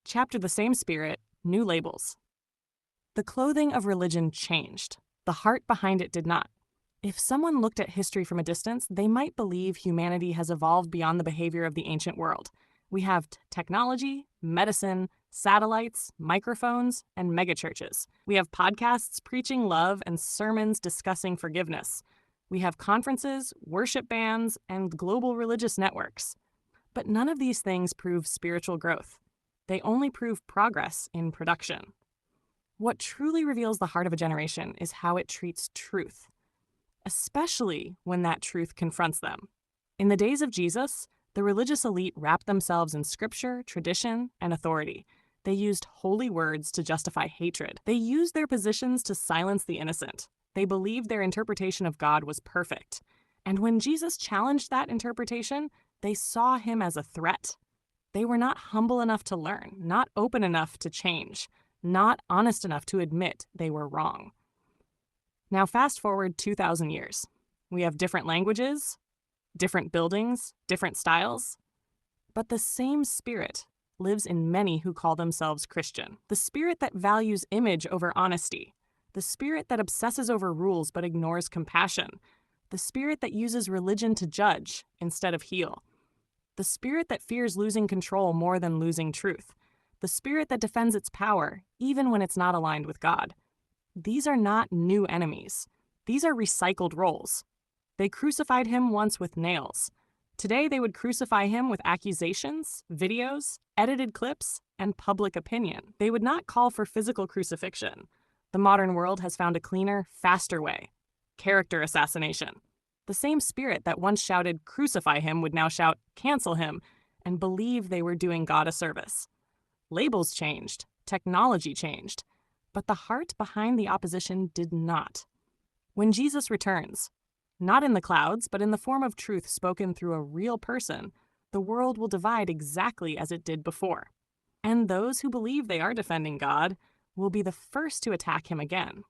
Chapter The Same Spirit, New Labels. The clothing of religion changed. The heart behind it did not. If someone looked at history from a distance, they might believe humanity has evolved beyond the behavior of the ancient world. We have technology, medicine, satellites, microphones, and megachurches. We have podcasts preaching love and sermons discussing forgiveness. We have conferences, worship bands, and global religious networks. But none of these things prove spiritual growth. They only prove progress in production. What truly reveals the heart of a generation is how it treats truth, especially when that truth confronts them. In the days of Jesus, the religious elite wrapped themselves in scripture, tradition, and authority. They used holy words to justify hatred. They used their positions to silence the innocent. They believed their interpretation of God was perfect. And when Jesus challenged that interpretation, they saw him as a threat. They were not humble enough to learn, not open enough to change, not honest enough to admit they were wrong. Now fast forward 2,000 years. We have different languages, different buildings, different styles, but the same spirit lives in many who call themselves Christian. The spirit that values image over honesty, the spirit that obsesses over rules but ignores compassion, the spirit that uses religion to judge instead of heal, the spirit that fears losing control more than losing truth, the spirit that defends its power even when it's not aligned with God. These are not new enemies. These are recycled roles. They crucified him once with nails. Today they would crucify him with accusations, videos, edited clips, and public opinion. They would not call for physical crucifixion. The modern world has found a cleaner, faster way: character assassination. The same spirit that once shouted, "Crucify him," would now shout, "Cancel him," and believe they were doing God a service. Labels changed, technology changed, but the heart behind the opposition did not. When Jesus returns, not in the clouds, but in the form of truth spoken through a real person, the world will divide exactly as it did before. And those who believe they are defending God will be the first to attack him again.